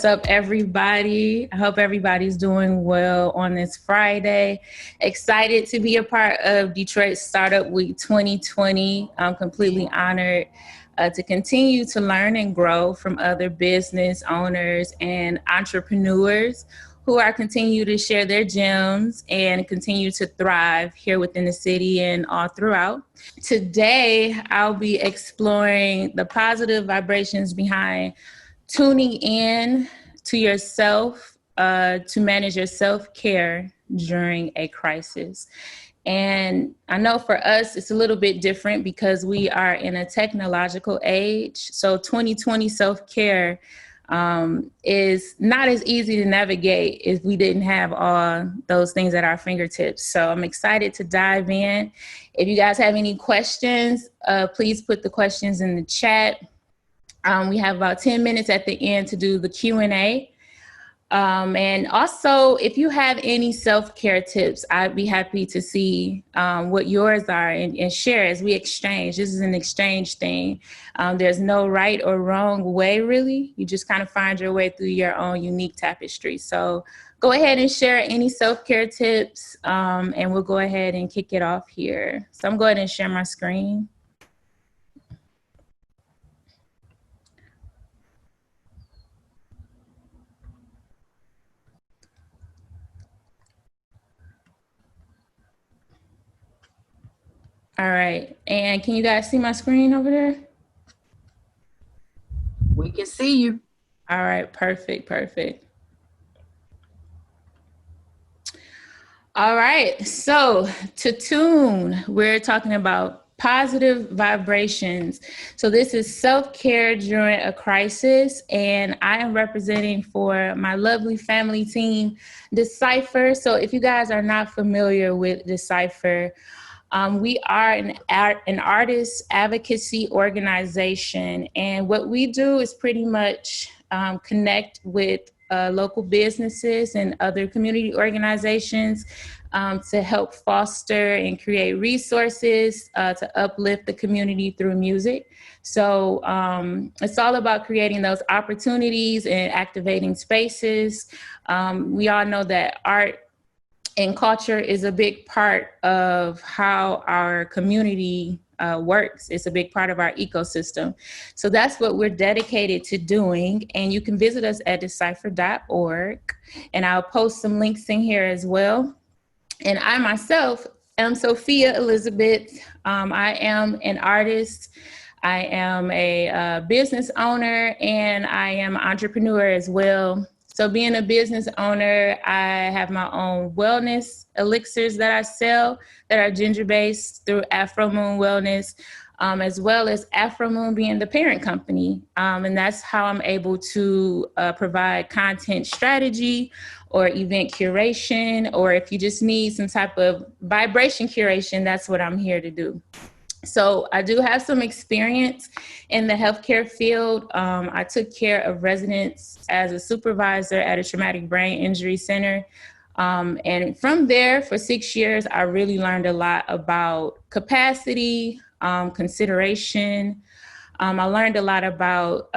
What's up, everybody? I hope everybody's doing well on this Friday. Excited to be a part of Detroit Startup Week 2020. I'm completely honored to continue to learn and grow from other business owners and entrepreneurs who are continue to share their gems and continue to thrive here within the city and all throughout. Today, I'll be exploring the positive vibrations behind tuning in to yourself to manage your self-care during a crisis. And I know for us, it's a little bit different because we are in a technological age. So 2020 self-care is not as easy to navigate if we didn't have all those things at our fingertips. So I'm excited to dive in. If you guys have any questions, please put the questions in the chat. We have about 10 minutes at the end to do the Q&A. And also, if you have any self-care tips, I'd be happy to see what yours are and share as we exchange. This is an exchange thing. There's no right or wrong way, really. You just kind of find your way through your own unique tapestry. So go ahead and share any self-care tips, and we'll go ahead and kick it off here. So I'm going to share my screen. All right, and can you guys see my screen over there? We can see you. All right, perfect. All right, so to tune, we're talking about positive vibrations. So this is self-care during a crisis, and I am representing for my lovely family team, Decipher. So if you guys are not familiar with Decipher, we are an artist advocacy organization, and what we do is pretty much connect with local businesses and other community organizations to help foster and create resources to uplift the community through music. So it's all about creating those opportunities and activating spaces. We all know that art and culture is a big part of how our community works. It's a big part of our ecosystem. So that's what we're dedicated to doing. And you can visit us at decipher.org. And I'll post some links in here as well. And I myself am Sophiyah Elizabeth. I am an artist. I am a business owner, and I am an entrepreneur as well. So being a business owner, I have my own wellness elixirs that I sell that are ginger-based through Afro Moone Wellness, as well as Afro Moone being the parent company. And that's how I'm able to provide content strategy or event curation, or if you just need some type of vibration curation, that's what I'm here to do. So I do have some experience in the healthcare field. I took care of residents as a supervisor at a traumatic brain injury center. And from there, for 6 years, I really learned a lot about capacity, consideration. I learned a lot about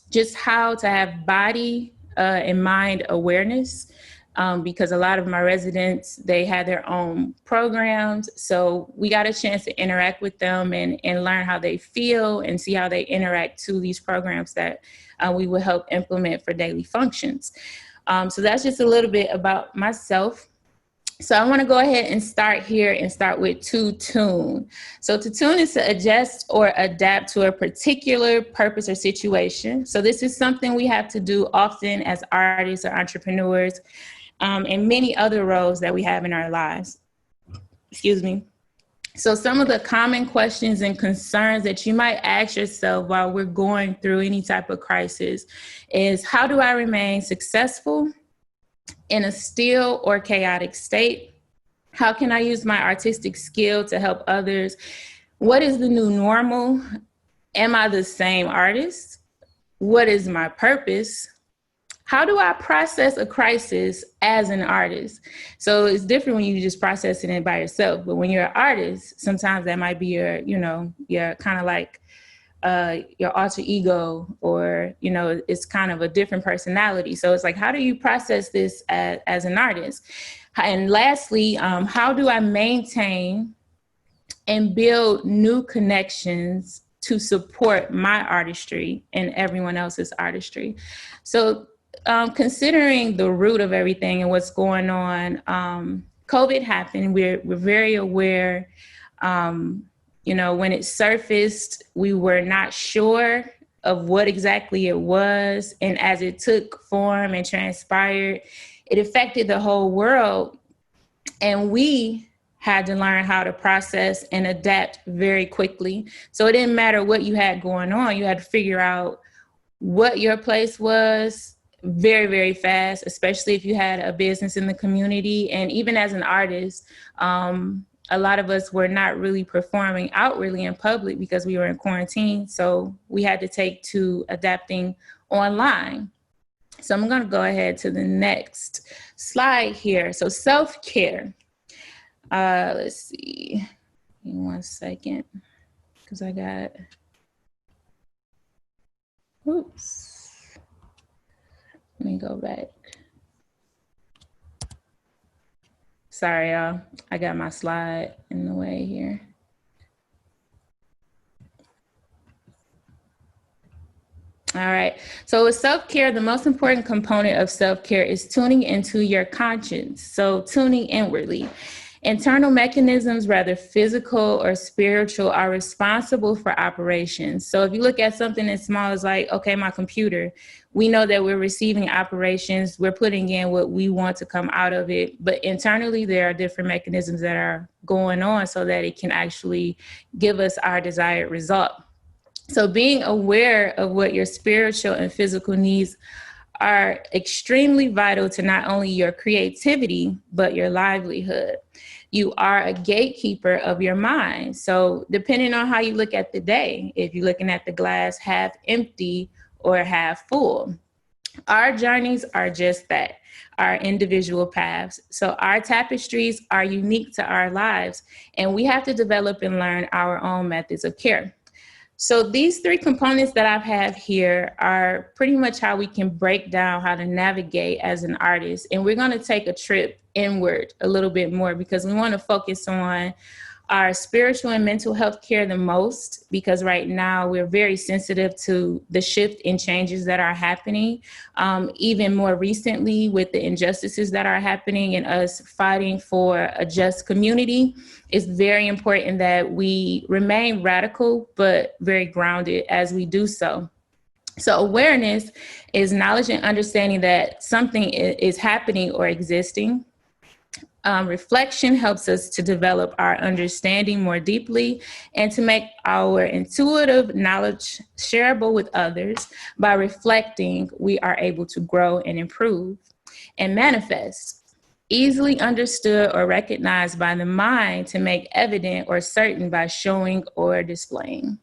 just how to have body and mind awareness. Because a lot of my residents, they had their own programs. So we got a chance to interact with them and learn how they feel and see how they interact to these programs that we will help implement for daily functions. So that's just a little bit about myself. So I want to go ahead and start here and start with to tune. So to tune is to adjust or adapt to a particular purpose or situation. So this is something we have to do often as artists or entrepreneurs, and many other roles that we have in our lives. Excuse me. So some of the common questions and concerns that you might ask yourself while we're going through any type of crisis is, how do I remain successful in a still or chaotic state? How can I use my artistic skill to help others? What is the new normal? Am I the same artist? What is my purpose? How do I process a crisis as an artist? So it's different when you just processing it by yourself, but when you're an artist, sometimes that might be your kind of like your alter ego, or, you know, it's kind of a different personality. So it's like, how do you process this as an artist? And lastly, how do I maintain and build new connections to support my artistry and everyone else's artistry? So considering the root of everything and what's going on, COVID happened. We're very aware. You know, when it surfaced, we were not sure of what exactly it was. And as it took form and transpired, it affected the whole world. And we had to learn how to process and adapt very quickly. So it didn't matter what you had going on. You had to figure out what your place was very, very fast, especially if you had a business in the community. And even as an artist, a lot of us were not really performing outwardly in public because we were in quarantine. So we had to take to adapting online. So I'm going to go ahead to the next slide here. So self-care. Let's see. Give me 1 second, because I got, oops. Let me go back. Sorry, y'all. I got my slide in the way here. All right. So with self-care, the most important component of self-care is tuning into your conscience. So tuning inwardly. Internal mechanisms, whether physical or spiritual, are responsible for operations. So if you look at something as small as like, okay, my computer, we know that we're receiving operations, we're putting in what we want to come out of it. But internally, there are different mechanisms that are going on so that it can actually give us our desired result. So being aware of what your spiritual and physical needs are extremely vital to not only your creativity, but your livelihood. You are a gatekeeper of your mind. So depending on how you look at the day, if you're looking at the glass half empty or half full, our journeys are just that, our individual paths. So our tapestries are unique to our lives, and we have to develop and learn our own methods of care. So these three components that I have here are pretty much how we can break down how to navigate as an artist. And we're going to take a trip inward a little bit more because we want to focus on our spiritual and mental health care the most, because right now we're very sensitive to the shift in changes that are happening. Even more recently with the injustices that are happening and us fighting for a just community, it's very important that we remain radical, but very grounded as we do so. So awareness is knowledge and understanding that something is happening or existing. Reflection helps us to develop our understanding more deeply and to make our intuitive knowledge shareable with others. By reflecting, we are able to grow and improve. And manifest, easily understood or recognized by the mind to make evident or certain by showing or displaying.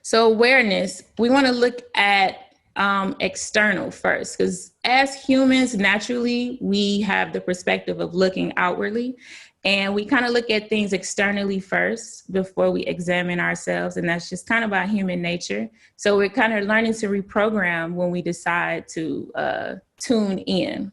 So awareness, we want to look at external first, because as humans, naturally, we have the perspective of looking outwardly, and we kind of look at things externally first before we examine ourselves. And that's just kind of our human nature. So we're kind of learning to reprogram when we decide to tune in.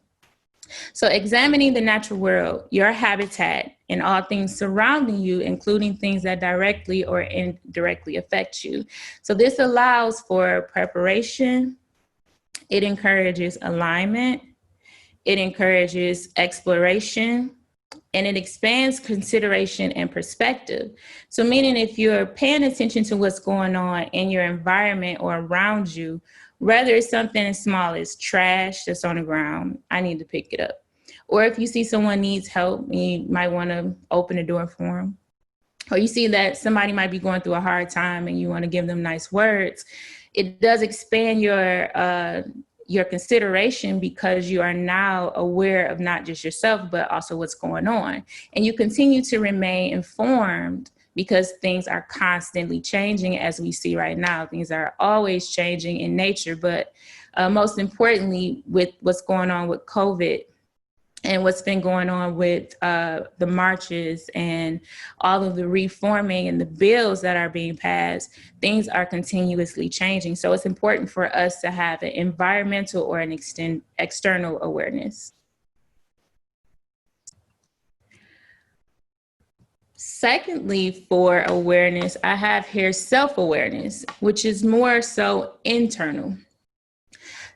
So examining the natural world, your habitat, and all things surrounding you, including things that directly or indirectly affect you. So this allows for preparation. It encourages alignment. It encourages exploration. And it expands consideration and perspective. So meaning if you're paying attention to what's going on in your environment or around you, whether it's something as small as trash that's on the ground, I need to pick it up. Or if you see someone needs help, you might want to open the door for them. Or you see that somebody might be going through a hard time and you want to give them nice words. It does expand your consideration because you are now aware of not just yourself, but also what's going on. And you continue to remain informed because things are constantly changing, as we see right now. Things are always changing in nature, but most importantly, with what's going on with COVID and what's been going on with the marches and all of the reforming and the bills that are being passed, things are continuously changing. So it's important for us to have an environmental or an external awareness. Secondly, for awareness, I have here self-awareness, which is more so internal.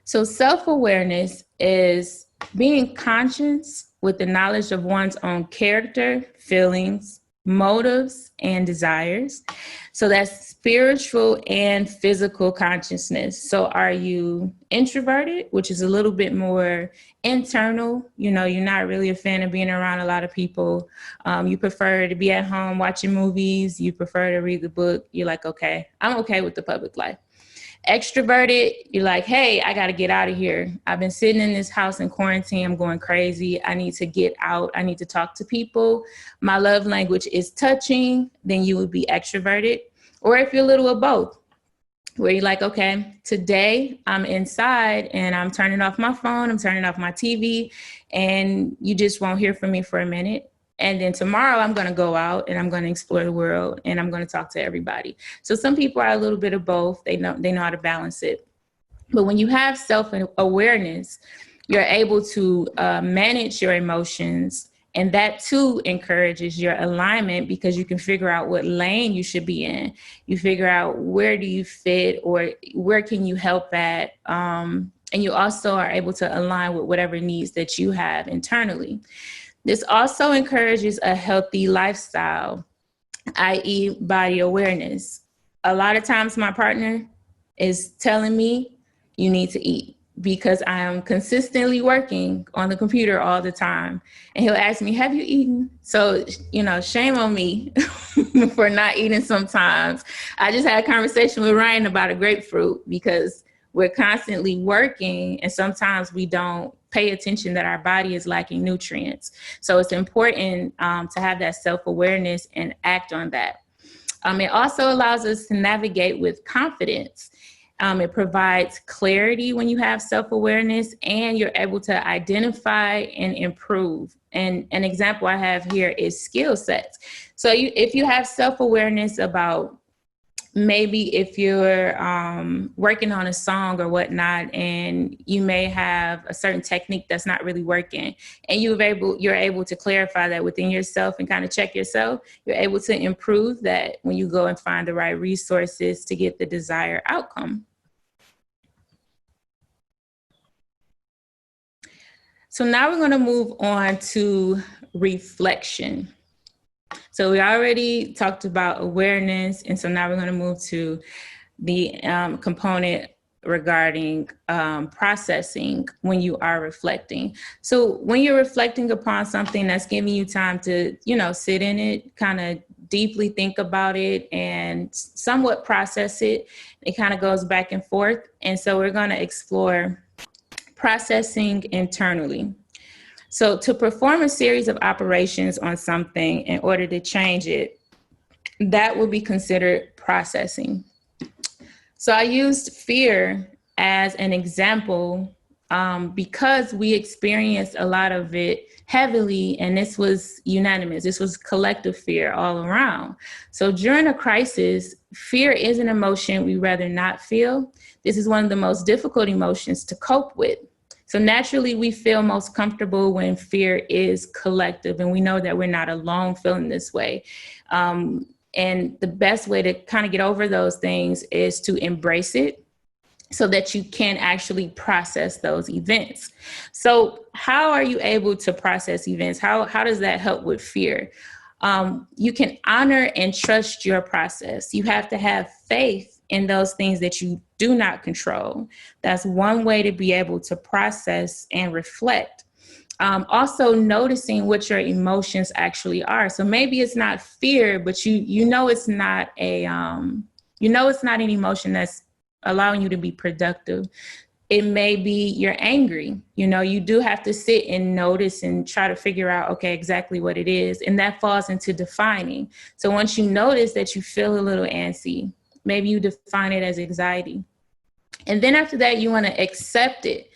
So self-awareness is being conscious with the knowledge of one's own character, feelings, motives, and desires. So that's spiritual and physical consciousness. So are you introverted, which is a little bit more internal? You know, you're not really a fan of being around a lot of people. You prefer to be at home watching movies. You prefer to read the book. You're like, okay, I'm okay with the public life. Extroverted, you're like, hey, I got to get out of here. I've been sitting in this house in quarantine. I'm going crazy. I need to get out. I need to talk to people. My love language is touching. Then you would be extroverted. Or if you're a little of both, where you're like, okay, today I'm inside and I'm turning off my phone. I'm turning off my TV, and you just won't hear from me for a minute. And then tomorrow I'm going to go out and I'm going to explore the world and I'm going to talk to everybody. So some people are a little bit of both. They know how to balance it. But when you have self-awareness, you're able to manage your emotions. And that too encourages your alignment, because you can figure out what lane you should be in. You figure out where do you fit, or where can you help at. And you also are able to align with whatever needs that you have internally. This also encourages a healthy lifestyle, i.e. body awareness. A lot of times my partner is telling me you need to eat, because I am consistently working on the computer all the time. And he'll ask me, have you eaten? So, you know, shame on me for not eating sometimes. I just had a conversation with Ryan about a grapefruit, because we're constantly working and sometimes we don't pay attention that our body is lacking nutrients. So it's important to have that self-awareness and act on that. It also allows us to navigate with confidence. It provides clarity when you have self-awareness, and you're able to identify and improve. And an example I have here is skill sets. So if you have self-awareness about, maybe if you're working on a song or whatnot, and you may have a certain technique that's not really working, and you're able to clarify that within yourself and kind of check yourself, you're able to improve that when you go and find the right resources to get the desired outcome. So now we're going to move on to reflection. So we already talked about awareness, and so now we're going to move to the component regarding processing when you are reflecting. So when you're reflecting upon something that's giving you time to, you know, sit in it, kind of deeply think about it and somewhat process it, it kind of goes back and forth. And so we're going to explore processing internally. So to perform a series of operations on something in order to change it, that will be considered processing. So I used fear as an example because we experienced a lot of it heavily, and this was unanimous. This was collective fear all around. So during a crisis, fear is an emotion we rather not feel. This is one of the most difficult emotions to cope with. So naturally, we feel most comfortable when fear is collective, and we know that we're not alone feeling this way. And the best way to kind of get over those things is to embrace it so that you can actually process those events. So how are you able to process events? How does that help with fear? You can honor and trust your process. You have to have faith in those things that you do not control. That's one way to be able to process and reflect. Also noticing what your emotions actually are. So maybe it's not fear, but you know it's not an emotion that's allowing you to be productive. It may be you're angry. You know, you do have to sit and notice and try to figure out, okay, exactly what it is. And that falls into defining. So once you notice that you feel a little antsy, maybe you define it as anxiety. And then after that, you want to accept it.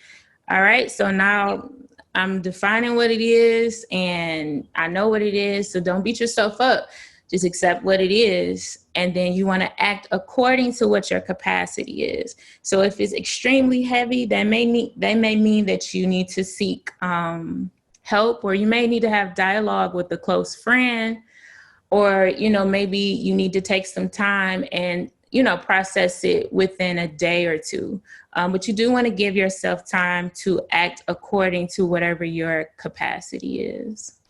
All right. So now I'm defining what it is and I know what it is. So don't beat yourself up. Just accept what it is. And then you want to act according to what your capacity is. So if it's extremely heavy, that may mean that you need to seek help, or you may need to have dialogue with a close friend, or, maybe you need to take some time and, process it within a day or two. But you do want to give yourself time to act according to whatever your capacity is.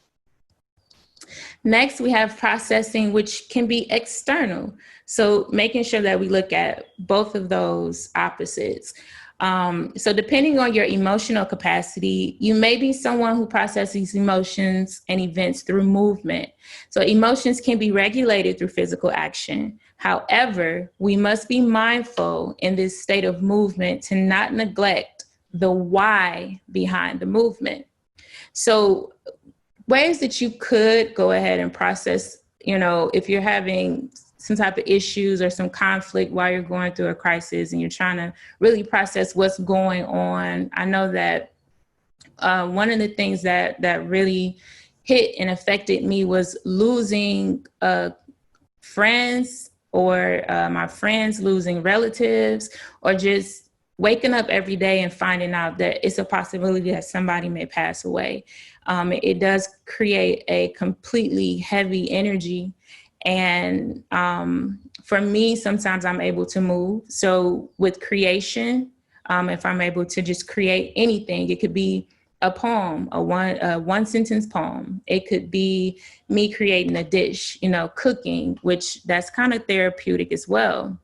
Next, we have processing, which can be external. So making sure that we look at both of those opposites. So depending on your emotional capacity, you may be someone who processes emotions and events through movement. So emotions can be regulated through physical action. However, we must be mindful in this state of movement to not neglect the why behind the movement. So ways that you could go ahead and process, if you're having some type of issues or some conflict while you're going through a crisis and you're trying to really process what's going on. I know that one of the things that really hit and affected me was losing friends, or my friends losing relatives, or just waking up every day and finding out that it's a possibility that somebody may pass away. It does create a completely heavy energy. And for me, sometimes I'm able to move. So with creation, if I'm able to just create anything, it could be a poem, a one sentence poem. It could be me creating a dish, cooking, which that's kind of therapeutic as well.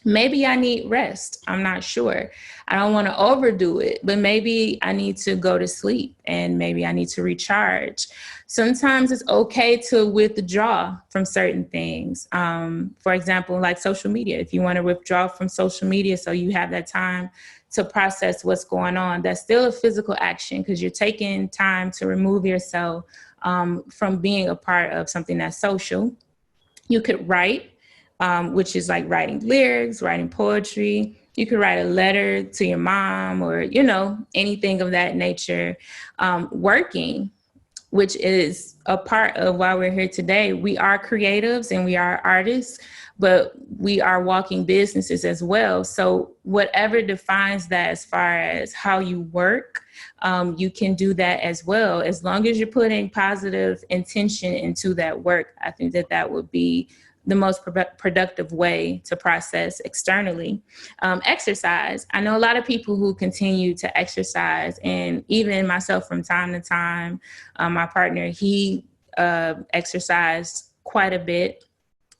Maybe I need rest. I'm not sure. I don't want to overdo it, but maybe I need to go to sleep and maybe I need to recharge. Sometimes it's okay to withdraw from certain things. For example, like social media. If you want to withdraw from social media so you have that time to process what's going on, that's still a physical action because you're taking time to remove yourself from being a part of something that's social. You could write. Which is like writing lyrics, writing poetry. You could write a letter to your mom or, anything of that nature. Working, which is a part of why we're here today. We are creatives and we are artists, but we are walking businesses as well. So whatever defines that as far as how you work, you can do that as well. As long as you're putting positive intention into that work, I think that would be the most productive way to process externally. Exercise. I know a lot of people who continue to exercise, and even myself from time to time. My partner, he exercised quite a bit.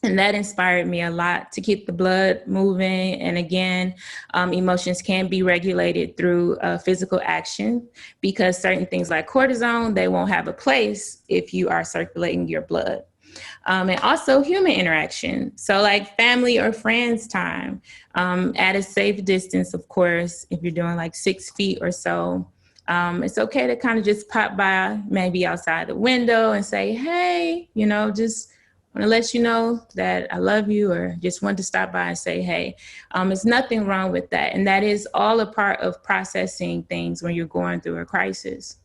And that inspired me a lot to keep the blood moving. And again, emotions can be regulated through physical action, because certain things like cortisone, they won't have a place if you are circulating your blood. And also human interaction. So like family or friends time, at a safe distance, of course, if you're doing like 6 feet or so, it's okay to kind of just pop by, maybe outside the window and say, hey, just want to let you know that I love you, or just want to stop by and say, hey, there's nothing wrong with that. And that is all a part of processing things when you're going through a crisis.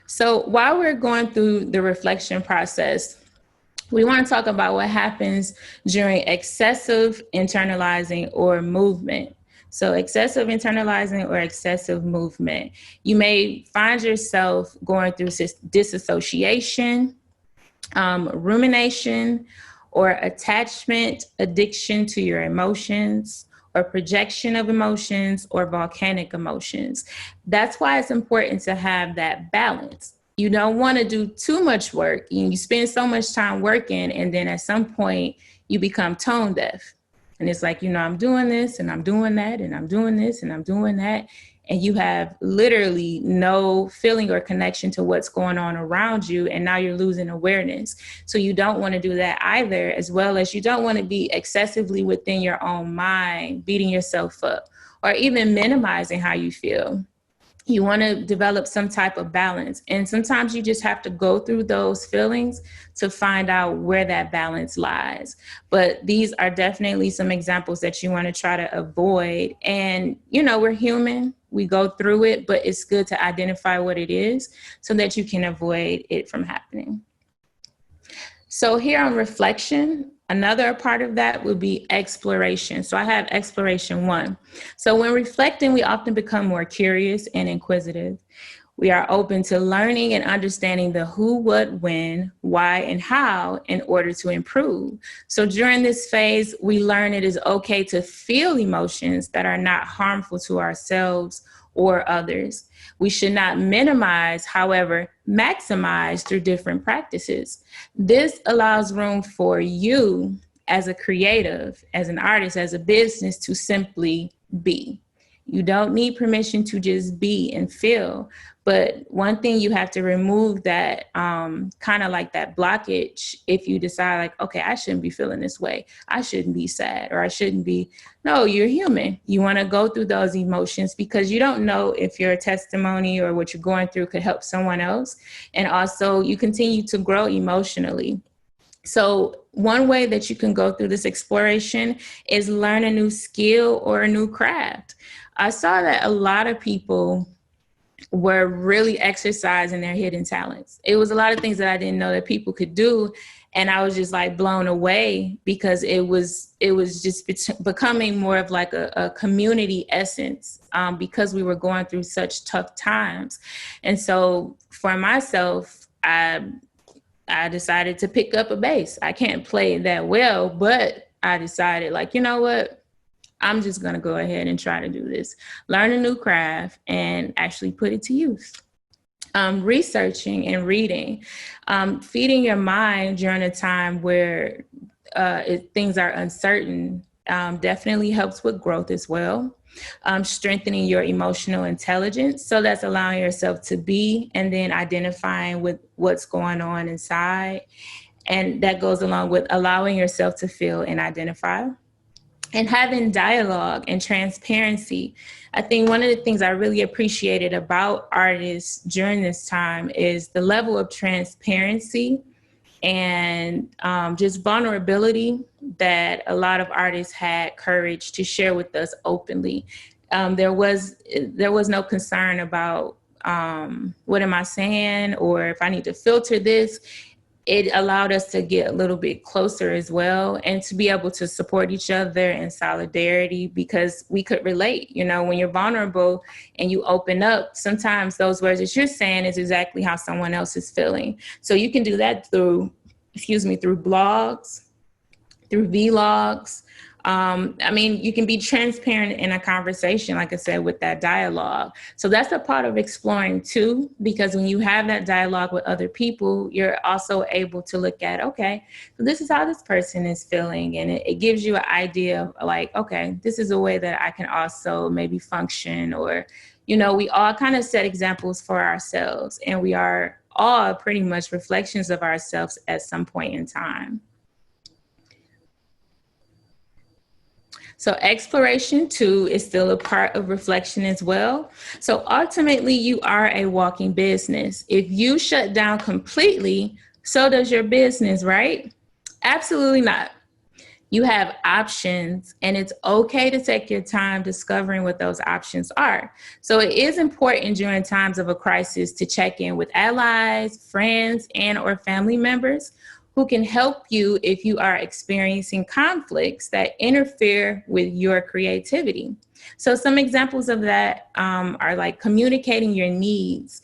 So while we're going through the reflection process, we want to talk about what happens during excessive internalizing or movement. So excessive internalizing or excessive movement. You may find yourself going through disassociation, rumination, or attachment, addiction to your emotions, or projection of emotions, or volcanic emotions. That's why it's important to have that balance. You don't want to do too much work. You spend so much time working, and then at some point you become tone deaf. And it's like, I'm doing this and I'm doing that and I'm doing this and I'm doing that. And you have literally no feeling or connection to what's going on around you. And now you're losing awareness. So you don't want to do that either, as well as you don't want to be excessively within your own mind, beating yourself up, or even minimizing how you feel. You want to develop some type of balance. And sometimes you just have to go through those feelings to find out where that balance lies. But these are definitely some examples that you want to try to avoid. And, we're human, we go through it, but it's good to identify what it is so that you can avoid it from happening. So here on reflection, another part of that would be exploration. So I have exploration 1. So when reflecting, we often become more curious and inquisitive. We are open to learning and understanding the who, what, when, why, and how in order to improve. So during this phase, we learn it is okay to feel emotions that are not harmful to ourselves or others. We should not minimize, however, maximize through different practices. This allows room for you as a creative, as an artist, as a business to simply be. You don't need permission to just be and feel. But one thing you have to remove that kind of like that blockage if you decide like, okay, I shouldn't be feeling this way. I shouldn't be sad or I shouldn't be. No, you're human. You want to go through those emotions because you don't know if your testimony or what you're going through could help someone else. And also you continue to grow emotionally. So one way that you can go through this exploration is learn a new skill or a new craft. I saw that a lot of people were really exercising their hidden talents. It was a lot of things that I didn't know that people could do. And I was just like blown away because it was just becoming more of like a community essence because we were going through such tough times. And so for myself, I decided to pick up a bass. I can't play that well, but I decided like, you know what? I'm just going to go ahead and try to do this, learn a new craft and actually put it to use. Researching and reading, feeding your mind during a time where things are uncertain definitely helps with growth as well. Strengthening your emotional intelligence. So that's allowing yourself to be and then identifying with what's going on inside. And that goes along with allowing yourself to feel and identify. And having dialogue and transparency. I think one of the things I really appreciated about artists during this time is the level of transparency and just vulnerability that a lot of artists had courage to share with us openly. There was no concern about what am I saying or if I need to filter this. It allowed us to get a little bit closer as well and to be able to support each other in solidarity because we could relate. When you're vulnerable and you open up, sometimes those words that you're saying is exactly how someone else is feeling. So you can do that through blogs, through vlogs. You can be transparent in a conversation, like I said, with that dialogue. So that's a part of exploring too, because when you have that dialogue with other people, you're also able to look at, okay, so this is how this person is feeling. And it gives you an idea of like, okay, this is a way that I can also maybe function or, we all kind of set examples for ourselves and we are all pretty much reflections of ourselves at some point in time. So exploration 2 is still a part of reflection as well. So ultimately, you are a walking business. If you shut down completely, so does your business, right? Absolutely not. You have options, and it's okay to take your time discovering what those options are. So it is important during times of a crisis to check in with allies, friends, and or family members who can help you if you are experiencing conflicts that interfere with your creativity. So some examples of that are like communicating your needs.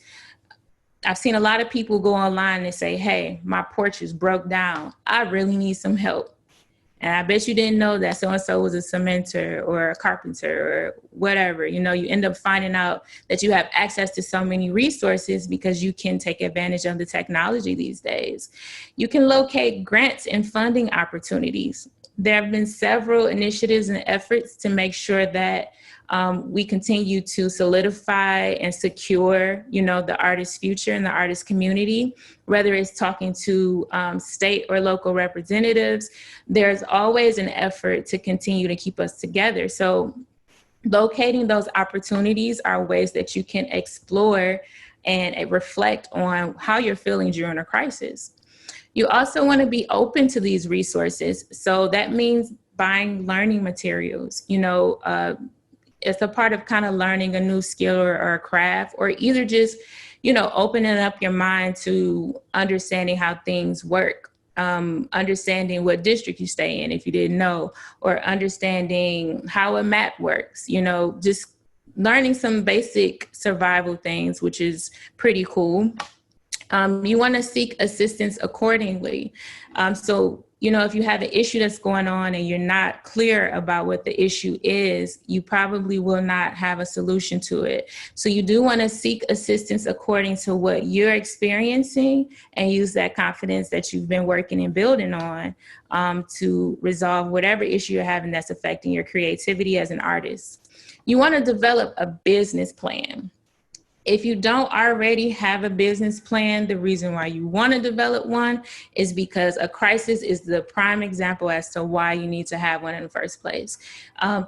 I've seen a lot of people go online and say, hey, my porch is broke down. I really need some help. And I bet you didn't know that so-and-so was a cementer or a carpenter or whatever. You end up finding out that you have access to so many resources because you can take advantage of the technology these days. You can locate grants and funding opportunities. There have been several initiatives and efforts to make sure that we continue to solidify and secure, the artist's future and the artist community, whether it's talking to state or local representatives. There's always an effort to continue to keep us together. So Locating those opportunities are ways that you can explore and reflect on how you're feeling during a crisis. You also want to be open to these resources. So that means buying learning materials. It's a part of kind of learning a new skill or a craft, or either just, opening up your mind to understanding how things work. Understanding what district you stay in if you didn't know, or understanding how a map works, just learning some basic survival things, which is pretty cool. You want to seek assistance accordingly. So, if you have an issue that's going on and you're not clear about what the issue is, you probably will not have a solution to it. So you do want to seek assistance according to what you're experiencing and use that confidence that you've been working and building on to resolve whatever issue you're having that's affecting your creativity as an artist. You want to develop a business plan. If you don't already have a business plan, the reason why you want to develop one is because a crisis is the prime example as to why you need to have one in the first place.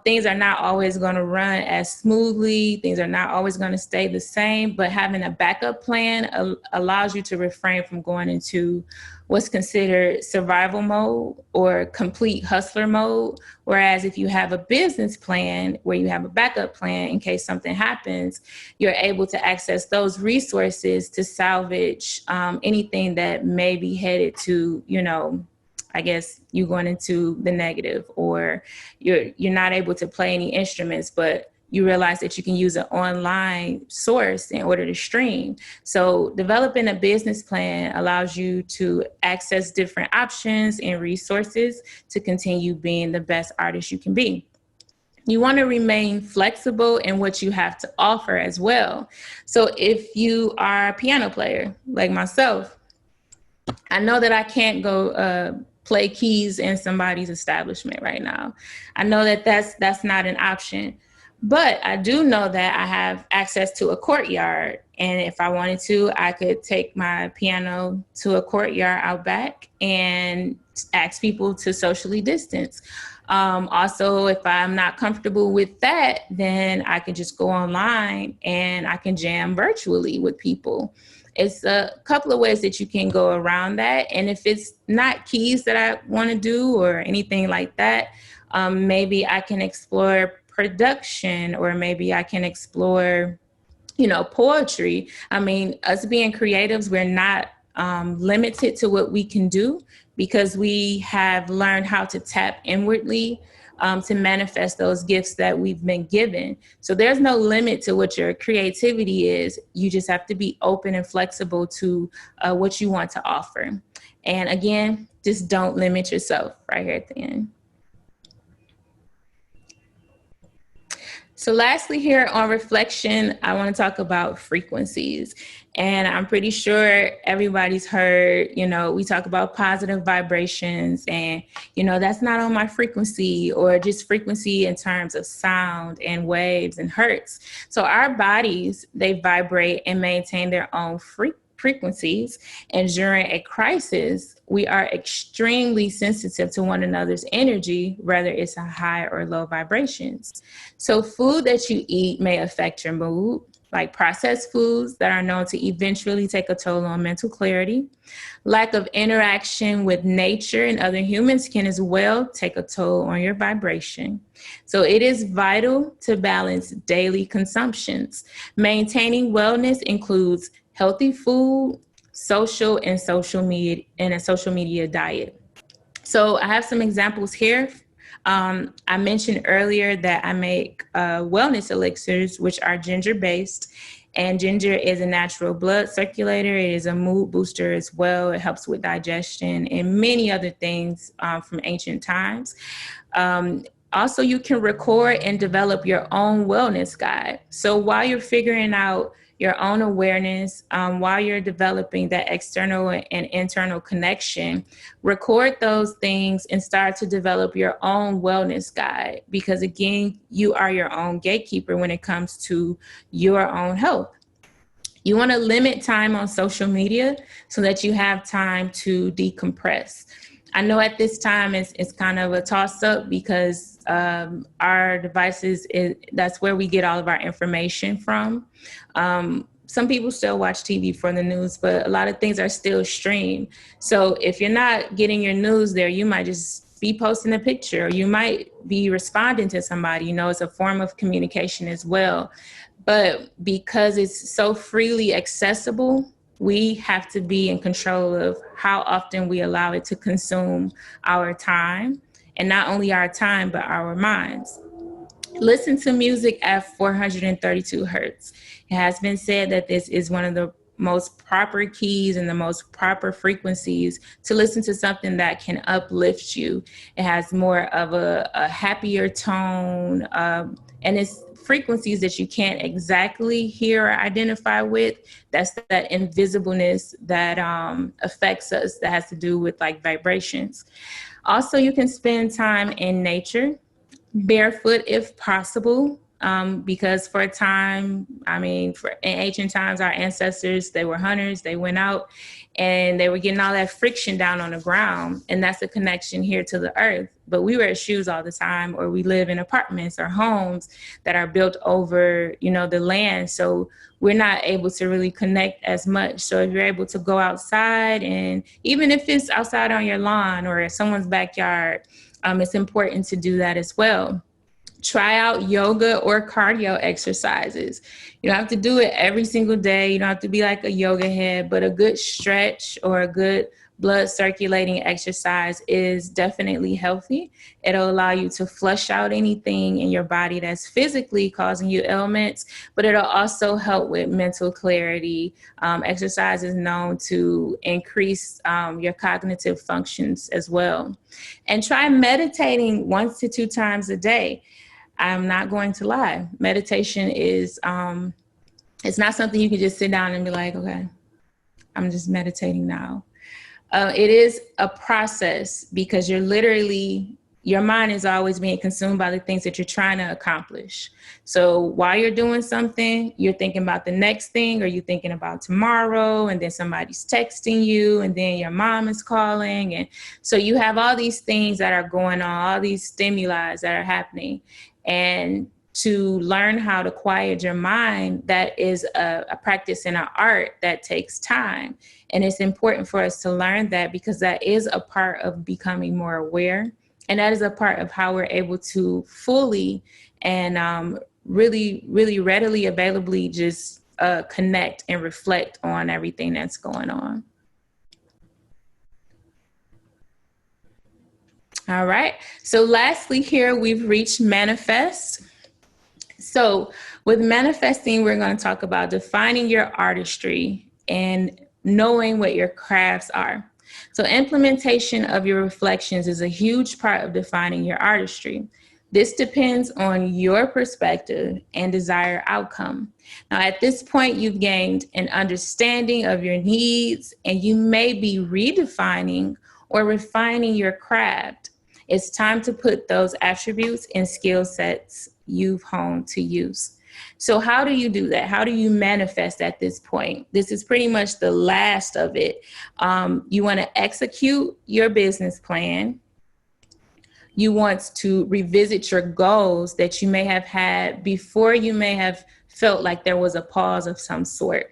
Things are not always going to run as smoothly. Things are not always going to stay the same, but having a backup plan allows you to refrain from going into what's considered survival mode or complete hustler mode. Whereas if you have a business plan where you have a backup plan in case something happens, you're able to access those resources to salvage anything that may be headed to, I guess you going into the negative, or you're not able to play any instruments, but you realize that you can use an online source in order to stream. So developing a business plan allows you to access different options and resources to continue being the best artist you can be. You want to remain flexible in what you have to offer as well. So if you are a piano player like myself, I know that I can't go play keys in somebody's establishment right now. I know that that's not an option. But I do know that I have access to a courtyard. And if I wanted to, I could take my piano to a courtyard out back and ask people to socially distance. Also, if I'm not comfortable with that, then I can just go online and I can jam virtually with people. It's a couple of ways that you can go around that. And if it's not keys that I want to do or anything like that, maybe I can explore production, or maybe I can explore, poetry. I mean, us being creatives, we're not limited to what we can do because we have learned how to tap inwardly to manifest those gifts that we've been given. So there's no limit to what your creativity is. You just have to be open and flexible to what you want to offer. And again, just don't limit yourself right here at the end. So lastly, here on reflection, I want to talk about frequencies. And I'm pretty sure everybody's heard, we talk about positive vibrations and, that's not on my frequency, or just frequency in terms of sound and waves and hertz. So our bodies, they vibrate and maintain their own frequencies. And during a crisis, we are extremely sensitive to one another's energy, whether it's a high or low vibrations. So food that you eat may affect your mood, like processed foods that are known to eventually take a toll on mental clarity. Lack of interaction with nature and other humans can as well take a toll on your vibration. So it is vital to balance daily consumptions. Maintaining wellness includes healthy food, social and a social media diet. So I have some examples here. I mentioned earlier that I make wellness elixirs, which are ginger-based. And ginger is a natural blood circulator. It is a mood booster as well. It helps with digestion and many other things from ancient times. Also, you can record and develop your own wellness guide. So while you're figuring out your own awareness, while you're developing that external and internal connection, record those things and start to develop your own wellness guide. Because again, you are your own gatekeeper when it comes to your own health. You want to limit time on social media so that you have time to decompress. I know at this time it's kind of a toss up because our devices, that's where we get all of our information from. Some people still watch TV for the news, but a lot of things are still streamed. So if you're not getting your news there, you might just be posting a picture, or you might be responding to somebody. You know, it's a form of communication as well. But because it's so freely accessible, we have to be in control of how often we allow it to consume our time, and not only our time, but our minds. Listen to music at 432 hertz. It has been said that this is one of the most proper keys and the most proper frequencies to listen to something that can uplift you. It has more of a happier tone, and it's frequencies that you can't exactly hear or identify with. That's that invisibleness that affects us, that has to do with like vibrations. Also, you can spend time in nature, barefoot if possible, because for a time, in ancient times, our ancestors, they were hunters, they went out and they were getting all that friction down on the ground. And that's a connection here to the earth. But we wear shoes all the time, or we live in apartments or homes that are built over, the land. So we're not able to really connect as much. So if you're able to go outside, and even if it's outside on your lawn or someone's backyard, it's important to do that as well. Try out yoga or cardio exercises. You don't have to do it every single day. You don't have to be like a yoga head, but a good stretch or a good blood circulating exercise is definitely healthy. It'll allow you to flush out anything in your body that's physically causing you ailments, but it'll also help with mental clarity. Exercise is known to increase your cognitive functions as well. And try meditating 1 to 2 times a day. I'm not going to lie. Meditation is, it's not something you can just sit down and be like, okay, I'm just meditating now. It is a process, because your mind is always being consumed by the things that you're trying to accomplish. So while you're doing something, you're thinking about the next thing, or you're thinking about tomorrow, and then somebody's texting you, and then your mom is calling. And so you have all these things that are going on, all these stimuli that are happening. And to learn how to quiet your mind, that is a practice and an art that takes time. And it's important for us to learn that, because that is a part of becoming more aware. And that is a part of how we're able to fully and really, really readily, availably just connect and reflect on everything that's going on. All right. So lastly here, we've reached manifest. So with manifesting, we're going to talk about defining your artistry and knowing what your crafts are. So implementation of your reflections is a huge part of defining your artistry. This depends on your perspective and desired outcome. Now, at this point, you've gained an understanding of your needs, and you may be redefining or refining your craft. It's time to put those attributes and skill sets you've honed to use. So how do you do that? How do you manifest at this point? This is pretty much the last of it. You want to execute your business plan. You want to revisit your goals that you may have had before you may have felt like there was a pause of some sort.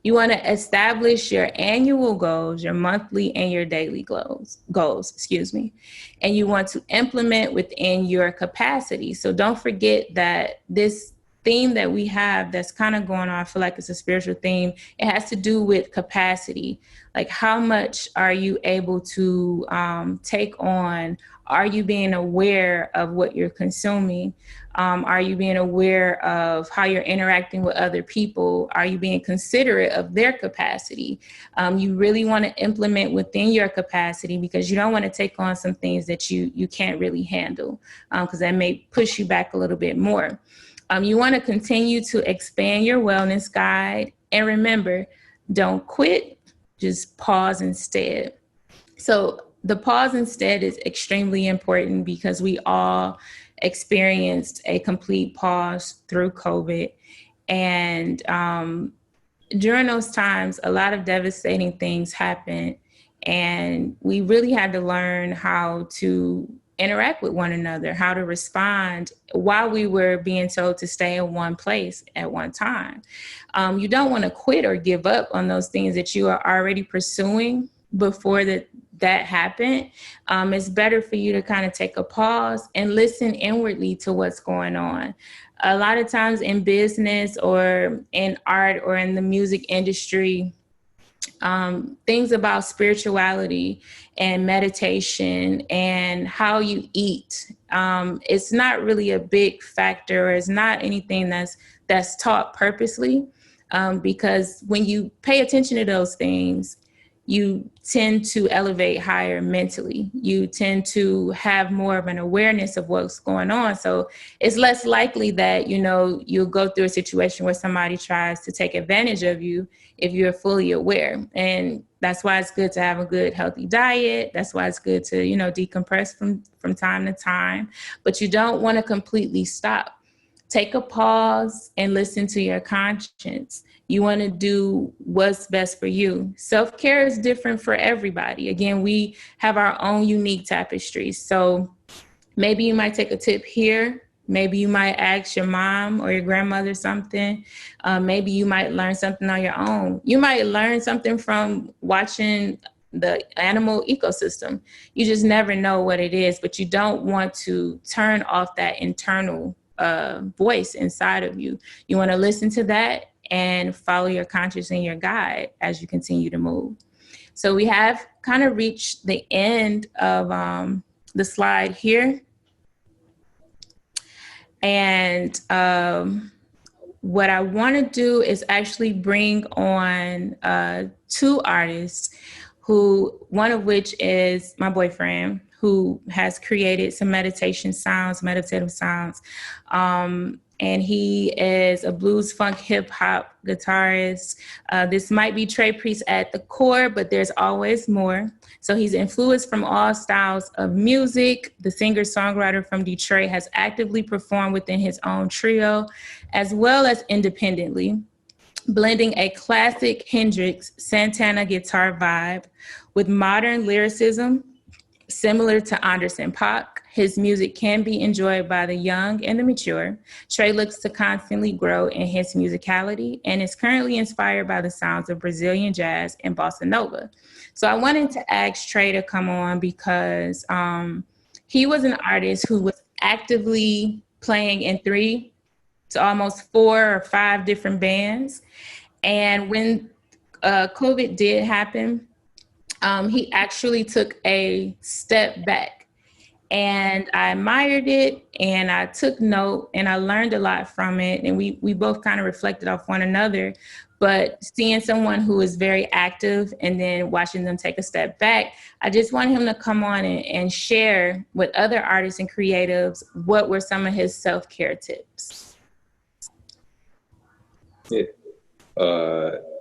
You want to establish your annual goals, your monthly and your daily goals, and you want to implement within your capacity. So don't forget that this theme that we have that's kind of going on, I feel like it's a spiritual theme. It has to do with capacity. Like, how much are you able to take on? Are you being aware of what you're consuming? Are you being aware of how you're interacting with other people? Are you being considerate of their capacity? You really want to implement within your capacity, because you don't want to take on some things that you can't really handle, because that may push you back a little bit more. You want to continue to expand your wellness guide. And remember, don't quit, just pause instead. So the pause instead is extremely important, because we all experienced a complete pause through COVID. And during those times, a lot of devastating things happened. And we really had to learn how to interact with one another, how to respond while we were being told to stay in one place at one time. You don't want to quit or give up on those things that you are already pursuing before that happened. It's better for you to kind of take a pause and listen inwardly to what's going on. A lot of times in business or in art or in the music industry, things about spirituality and meditation and how you eat, it's not really a big factor, or it's not anything that's taught purposely, because when you pay attention to those things, you tend to elevate higher mentally. You tend to have more of an awareness of what's going on. So it's less likely that, you'll go through a situation where somebody tries to take advantage of you if you're fully aware. And that's why it's good to have a good, healthy diet. That's why it's good to, decompress from time to time. But you don't want to completely stop. Take a pause and listen to your conscience. You want to do what's best for you. Self-care is different for everybody. Again, we have our own unique tapestry. So maybe you might take a tip here. Maybe you might ask your mom or your grandmother something. Maybe you might learn something on your own. You might learn something from watching the animal ecosystem. You just never know what it is, but you don't want to turn off that internal voice inside of you. You want to listen to that and follow your conscience and your guide as you continue to move. So we have kind of reached the end of the slide here. And what I want to do is actually bring on two artists, one of which is my boyfriend, who has created some meditative sounds. And he is a blues, funk, hip hop guitarist. This might be Trey Priest at the core, but there's always more. So he's influenced from all styles of music. The singer-songwriter from Detroit has actively performed within his own trio, as well as independently, blending a classic Hendrix Santana guitar vibe with modern lyricism, similar to Anderson .Paak. His music can be enjoyed by the young and the mature. Trey looks to constantly grow in his musicality and is currently inspired by the sounds of Brazilian jazz and bossa nova. So I wanted to ask Trey to come on because he was an artist who was actively playing in 3 to almost 4 or 5 different bands. And when COVID did happen, he actually took a step back. And I admired it, and I took note, and I learned a lot from it. And we both kind of reflected off one another. But seeing someone who is very active and then watching them take a step back, I just want him to come on and share with other artists and creatives what were some of his self-care tips. Yeah.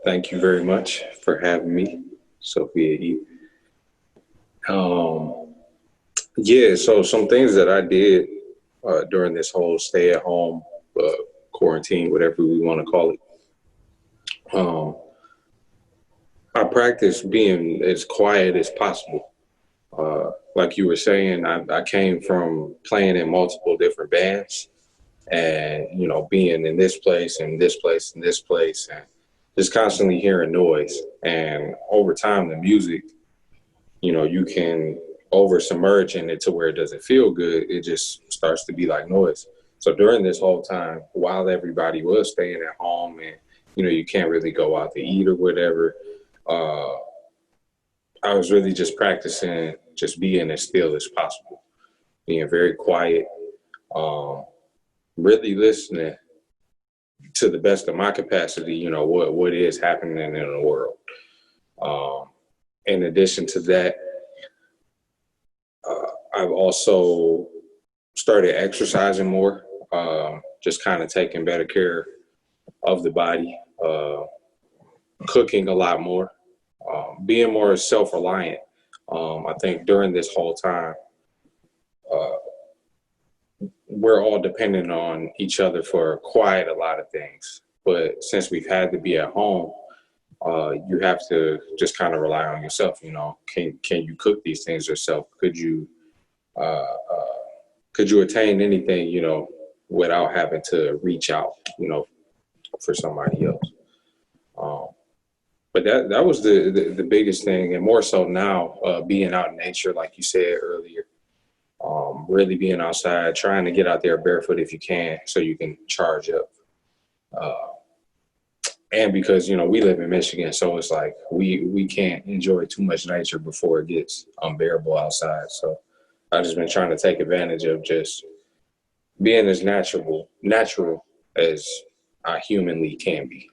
Thank you very much for having me, Sophiyah E. Yeah, so some things that I did during this whole stay-at-home quarantine, whatever we want to call it. I practice being as quiet as possible. Like you were saying, I came from playing in multiple different bands, and being in this place and this place and this place, and just constantly hearing noise. And over time, the music, you can over submerge in it to where it doesn't feel good. It just starts to be like noise. So during this whole time, while everybody was staying at home and you can't really go out to eat or whatever, I was really just practicing just being as still as possible, being very quiet, really listening to the best of my capacity, what is happening in the world. In addition to that, I've also started exercising more, just kind of taking better care of the body, cooking a lot more, being more self-reliant. I think during this whole time, we're all dependent on each other for quite a lot of things. But since we've had to be at home, you have to just kind of rely on yourself. You know, can you cook these things yourself? Could you attain anything, you know, without having to reach out, you know, for somebody else? But that was the biggest thing, and more so now, being out in nature, like you said earlier, really being outside, trying to get out there barefoot if you can, so you can charge up. And because, you know, we live in Michigan, so it's like we can't enjoy too much nature before it gets unbearable outside. So I've just been trying to take advantage of just being as natural as I humanly can be.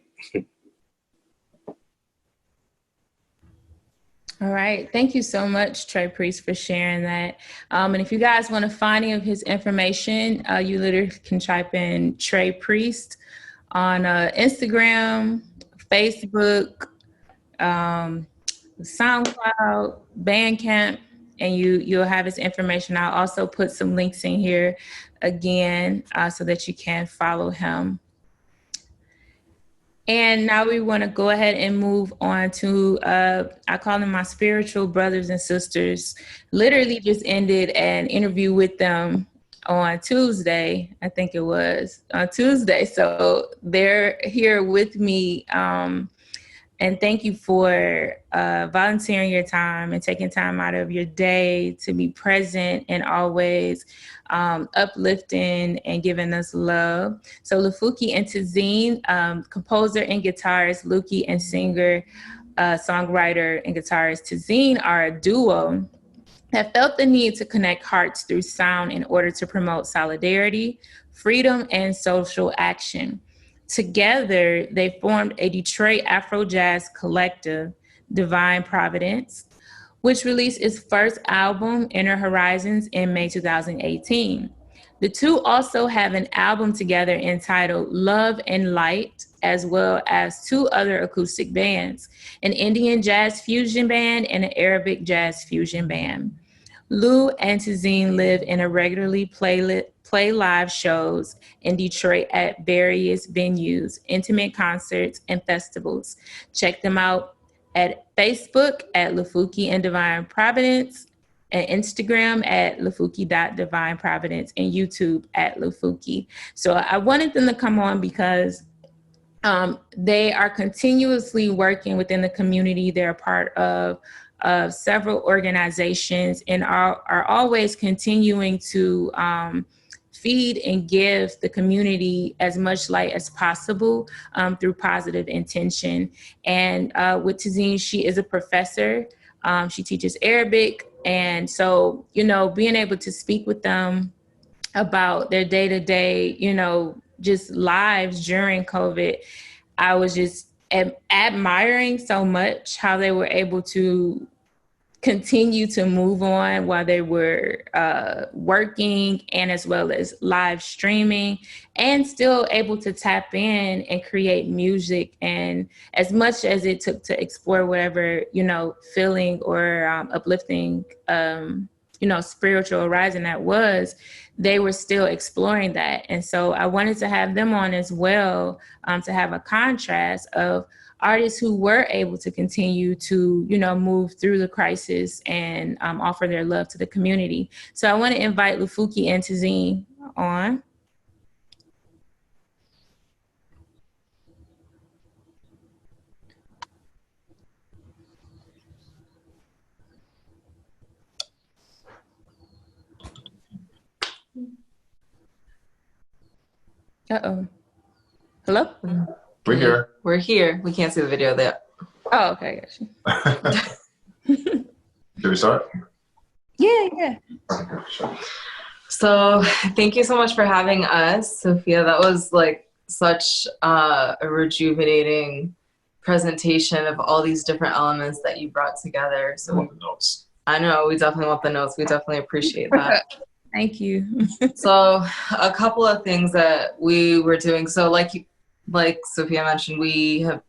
All right. Thank you so much, Trey Priest, for sharing that. And if you guys want to find any of his information, you literally can type in Trey Priest on Instagram, Facebook, SoundCloud, Bandcamp, and you'll have his information. I'll also put some links in here again so that you can follow him. And now we want to go ahead and move on to, I call them my spiritual brothers and sisters. Literally just ended an interview with them on Tuesday. I think it was on Tuesday. So they're here with me. And thank you for volunteering your time and taking time out of your day to be present and always uplifting and giving us love. So Lufuki and Tazeen, composer and guitarist, Luki and singer, songwriter and guitarist Tazeen are a duo that felt the need to connect hearts through sound in order to promote solidarity, freedom, and social action. Together, they formed a Detroit Afro jazz collective, Divine Providence, which released its first album, Inner Horizons, in May 2018. The two also have an album together entitled Love and Light, as well as two other acoustic bands, an Indian jazz fusion band and an Arabic jazz fusion band. Lou and Tazeen live in a regularly play live shows in Detroit at various venues, intimate concerts, and festivals. Check them out at Facebook at Lufuki and Divine Providence, and Instagram at lufuki.divineprovidence, and YouTube at Lufuki. So I wanted them to come on because they are continuously working within the community. They're a part of several organizations and are always continuing to feed and give the community as much light as possible through positive intention. And with Tazeen, she is a professor. She teaches Arabic. And so, you know, being able to speak with them about their day-to-day, you know, just lives during COVID, I was just admiring so much how they were able to continue to move on while they were working, and as well as live streaming, and still able to tap in and create music. And as much as it took to explore whatever, you know, feeling or uplifting, you know, spiritual horizon that was, they were still exploring that. And so I wanted to have them on as well, to have a contrast of artists who were able to continue to, you know, move through the crisis and offer their love to the community. So I want to invite Lufuki and Tazeen on. Uh-oh. Hello? We're here. We're here. We can't see the video there. Oh, okay. Gotcha. Did we start? Yeah. Okay, sure. So thank you so much for having us, Sophia. That was like such a rejuvenating presentation of all these different elements that you brought together. So I want the notes. I know, we definitely want the notes. We definitely appreciate that. Thank you. So a couple of things that we were doing. So like Sophia mentioned, we have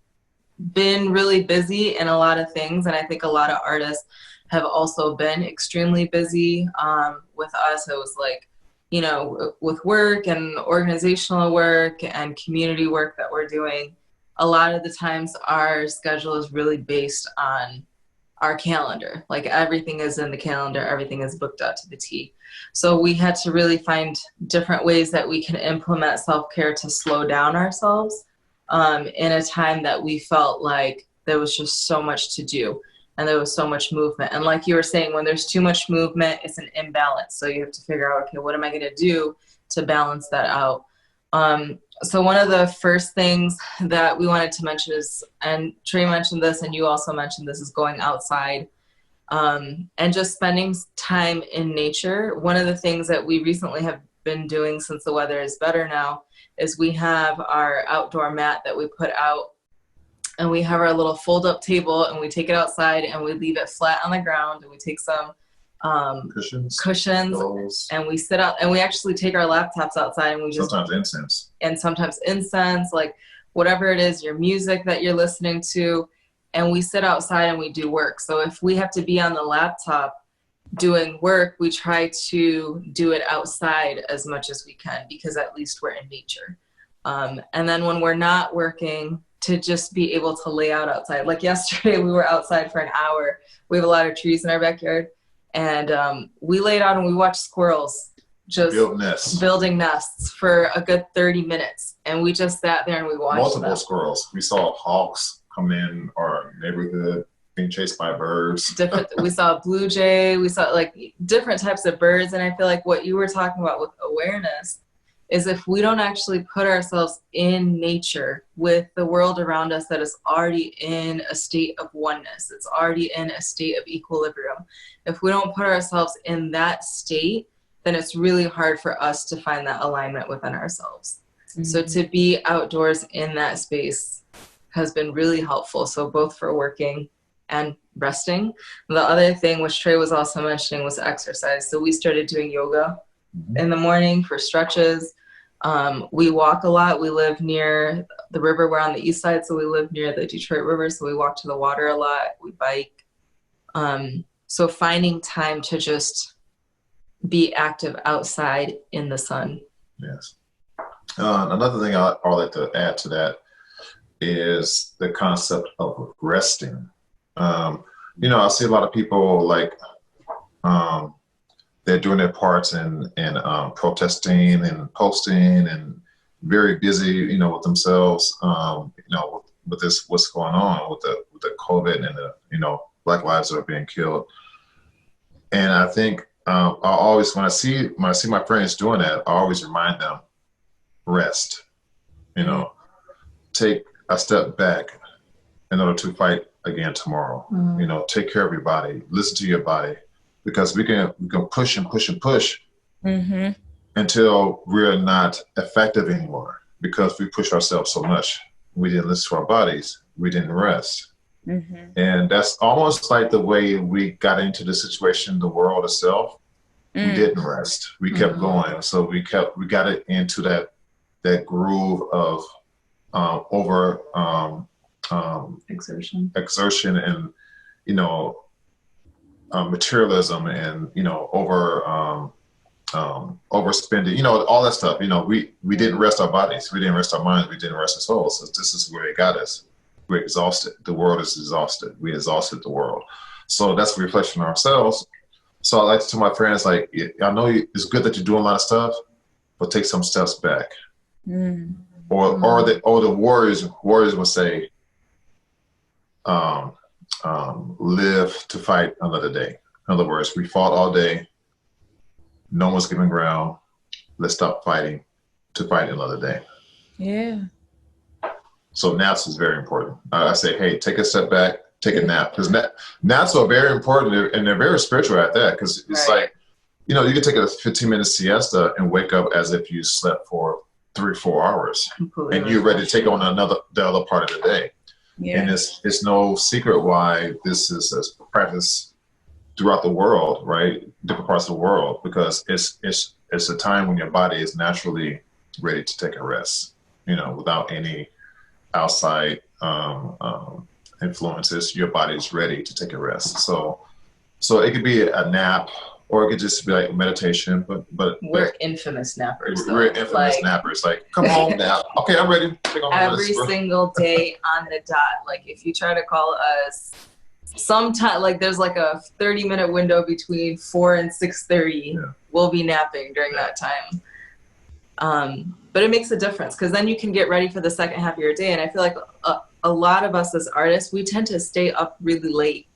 been really busy in a lot of things. And I think a lot of artists have also been extremely busy. With us, it was like, you know, with work and organizational work and community work that we're doing. a lot of the times our schedule is really based on our calendar. Like everything is in the calendar, everything is booked out to the T. So we had to really find different ways that we can implement self-care to slow down ourselves in a time that we felt like there was just so much to do and there was so much movement. And like you were saying, when there's too much movement, it's an imbalance. So you have to figure out, okay, what am I going to do to balance that out? So one of the first things that we wanted to mention is, and Trey mentioned this and you also mentioned this, is going outside and just spending time in nature. One of the things that we recently have been doing since the weather is better now is we have our outdoor mat that we put out, and we have our little fold up table, and we take it outside and we leave it flat on the ground, and we take some cushions and we sit out, and we actually take our laptops outside, and we just sometimes incense, like whatever it is, your music that you're listening to, and we sit outside and we do work. So if we have to be on the laptop doing work, we try to do it outside as much as we can, because at least we're in nature. And then when we're not working, to just be able to lay out outside. Like yesterday, we were outside for an hour. We have a lot of trees in our backyard. And we laid out and we watched squirrels just building nests for a good 30 minutes. And we just sat there and we watched multiple squirrels. We saw hawks come in our neighborhood being chased by birds. We saw a blue jay. We saw like different types of birds. And I feel like what you were talking about with awareness is if we don't actually put ourselves in nature with the world around us that is already in a state of oneness, it's already in a state of equilibrium. If we don't put ourselves in that state, then it's really hard for us to find that alignment within ourselves. Mm-hmm. So to be outdoors in that space has been really helpful. So both for working and resting. The other thing, which Trey was also mentioning, was exercise. So we started doing yoga in the morning for stretches. We walk a lot. We live near the river. We're on the east side, so we live near the Detroit River, so we walk to the water a lot. We bike. So finding time to just be active outside in the sun. Yes. Another thing I'd like to add to that is the concept of resting. I see a lot of people like they're doing their parts in protesting and posting and very busy, with themselves, with this, what's going on with the COVID and the, Black lives that are being killed. And I think I always, when I see my friends doing that, I always remind them, rest, take a step back in order to fight again tomorrow. Mm-hmm. Take care of your body, listen to your body. Because we can push and push and push mm-hmm. until we're not effective anymore, because we push ourselves so much. We didn't listen to our bodies. We didn't rest. Mm-hmm. And that's almost like the way we got into the situation, the world itself. Mm. We didn't rest. We kept mm-hmm. going. So we got it into that groove of exertion and, materialism and overspending, all that stuff. We didn't rest our bodies, we didn't rest our minds, we didn't rest our souls. So this is where it got us. We're exhausted. The world is exhausted. We exhausted the world. So that's a reflection on ourselves. So I like to tell my friends, like, I know it's good that you're doing a lot of stuff, but take some steps back. Mm. Or the warriors would say, live to fight another day. In other words, we fought all day. No one's giving ground. Let's stop fighting to fight another day. Yeah. So naps is very important. I say, hey, take a step back, take a nap. Because naps are very important, and they're very spiritual at that. Because it's right. Like, you can take a 15-minute siesta and wake up as if you slept for 3 or 4 hours. Completely. And you're ready to take on the other part of the day. Yeah. And it's no secret why this is a practice throughout the world, right? Different parts of the world, because it's a time when your body is naturally ready to take a rest, without any outside influences. Your body is ready to take a rest. So it could be a nap, or it could just be like meditation. But we're infamous nappers. We're infamous nappers. Like, come home now. Okay, I'm ready. Every single day on the dot. Like, if you try to call us sometime, like there's like a 30-minute window between 4 and 6:30. We'll be napping during that time. But it makes a difference, because then you can get ready for the second half of your day. And I feel like a lot of us as artists, we tend to stay up really late.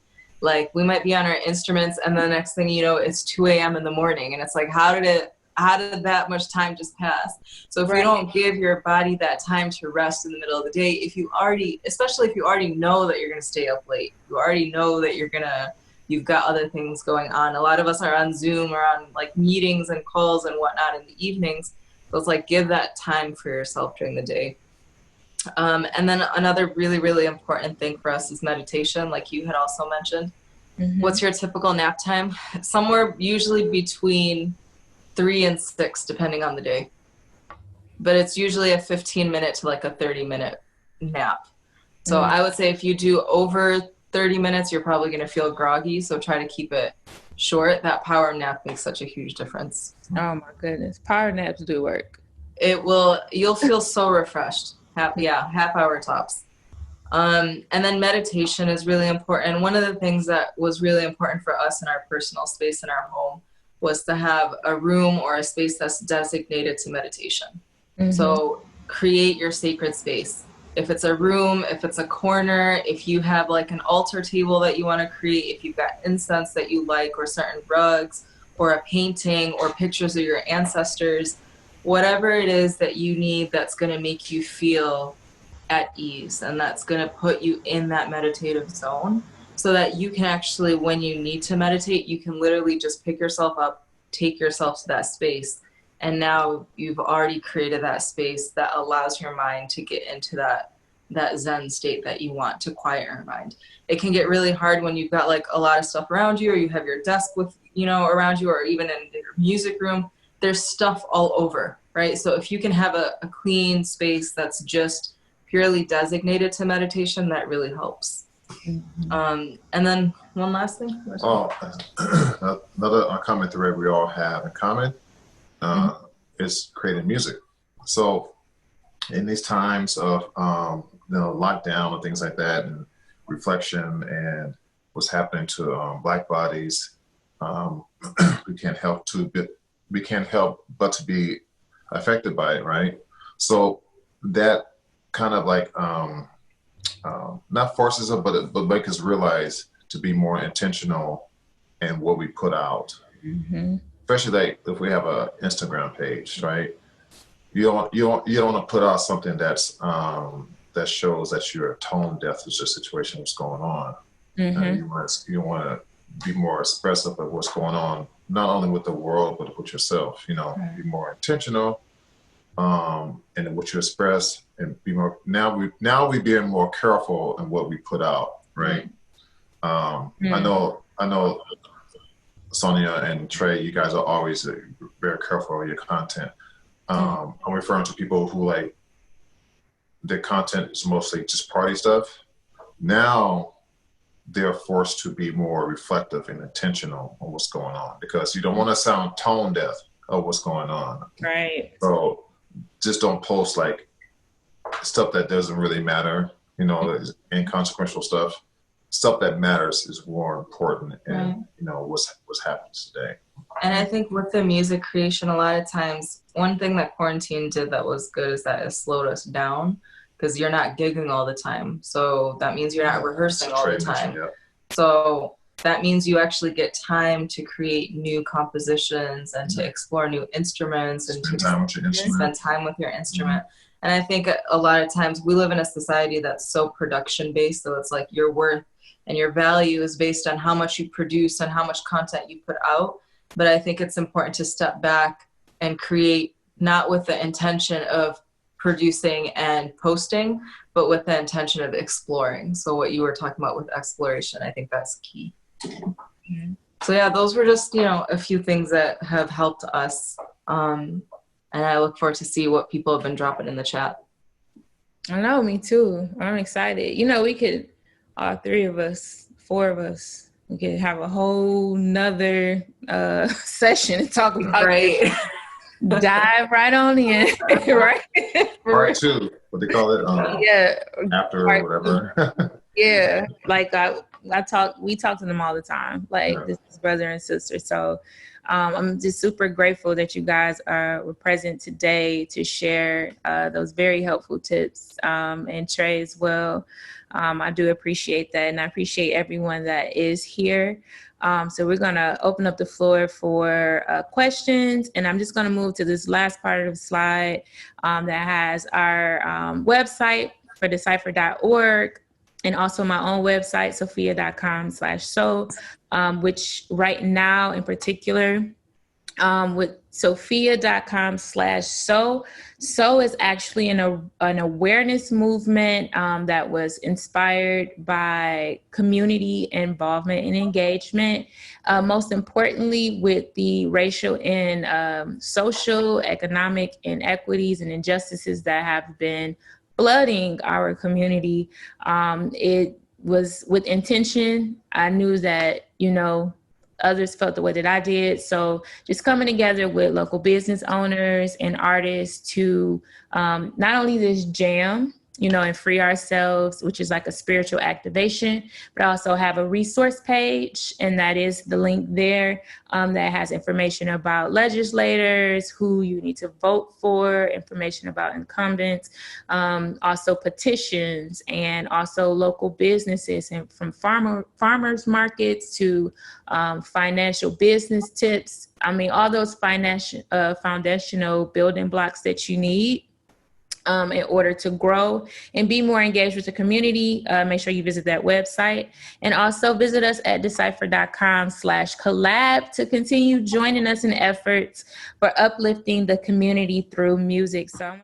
Like, we might be on our instruments, and the next thing you know, it's 2 a.m. in the morning. And it's like, how did that much time just pass? So if you don't give your body that time to rest in the middle of the day, especially if you already know that you're going to stay up late, you already know that you've got other things going on. A lot of us are on Zoom or on like meetings and calls and whatnot in the evenings. So it's like, give that time for yourself during the day. And then another really, really important thing for us is meditation, like you had also mentioned. Mm-hmm. What's your typical nap time? Somewhere usually between 3 and 6, depending on the day. But it's usually a 15-minute to like a 30-minute nap. So I would say if you do over 30 minutes, you're probably going to feel groggy. So try to keep it short. That power nap makes such a huge difference. Oh my goodness. Power naps do work. You'll feel so refreshed. Half hour tops. And then meditation is really important. One of the things that was really important for us in our personal space in our home was to have a room or a space that's designated to meditation. Mm-hmm. So create your sacred space. If it's a room, if it's a corner, if you have like an altar table that you want to create, if you've got incense that you like, or certain rugs, or a painting, or pictures of your ancestors, whatever it is that you need that's going to make you feel at ease and that's going to put you in that meditative zone, so that you can actually, when you need to meditate, you can literally just pick yourself up, take yourself to that space. And now you've already created that space that allows your mind to get into that Zen state that you want, to quiet your mind. It can get really hard when you've got like a lot of stuff around you, or you have your desk with, around you, or even in your music room, there's stuff all over, right? So if you can have a clean space that's just purely designated to meditation, that really helps. Mm-hmm. And then one last thing. Another common thread we all have in common is creating music. So in these times of lockdown and things like that, and reflection and what's happening to Black bodies, we can't help but to be affected by it, right? So that kind of like not forces us, but make us realize to be more intentional in what we put out. Mm-hmm. Especially like if we have a Instagram page, right? You don't want to put out something that's that shows that you're tone deaf to the situation that's going on. Mm-hmm. You want to be more expressive of what's going on, not only with the world but with yourself. Right. Be more intentional, and what you express, and be more. Now we being more careful in what we put out, right? Mm-hmm. I know. Sonia and Trey, you guys are always very careful of your content. I'm referring to people who like their content is mostly just party stuff. Now they're forced to be more reflective and intentional on what's going on, because you don't want to sound tone deaf of what's going on. Right. So just don't post like stuff that doesn't really matter, inconsequential stuff. Stuff that matters is more important, and what's happening today. And I think with the music creation, a lot of times, one thing that quarantine did that was good is that it slowed us down, because you're not gigging all the time. So that means you're not rehearsing all the time. So that means you actually get time to create new compositions and to explore new instruments and spend time with your instrument. And I think a lot of times we live in a society that's so production based. So it's like your worth and your value is based on how much you produce and how much content you put out. But I think it's important to step back and create, not with the intention of producing and posting, but with the intention of exploring. So what you were talking about with exploration, I think that's key. Mm-hmm. So yeah, those were just, a few things that have helped us. And I look forward to see what people have been dropping in the chat. I know, me too. I'm excited. We could, all 3 of us, 4 of us, we could have a whole nother session to talk about. Right. Dive right on in, right? Part two, what they call it? Yeah. After or whatever. Yeah. Like we talk to them all the time, like this is brother and sister. So I'm just super grateful that you guys were present today to share those very helpful tips, and Trey as well. I do appreciate that, and I appreciate everyone that is here. So we're going to open up the floor for questions, and I'm just going to move to this last part of the slide that has our website for decipher.org, and also my own website, sophiyah.com/soul, which right now in particular, with sophiyah.com/soul. So is actually an awareness movement that was inspired by community involvement and engagement. Most importantly, with the racial and social, economic inequities and injustices that have been flooding our community. It was with intention. I knew that, others felt the way that I did. So just coming together with local business owners and artists to not only this jam, and free ourselves, which is like a spiritual activation, but also have a resource page. And that is the link there that has information about legislators, who you need to vote for, information about incumbents, also petitions, and also local businesses, and from farmers markets to financial business tips. I mean, all those foundational building blocks that you need in order to grow and be more engaged with the community. Make sure you visit that website, and also visit us at decipher.com/collab to continue joining us in efforts for uplifting the community through music. So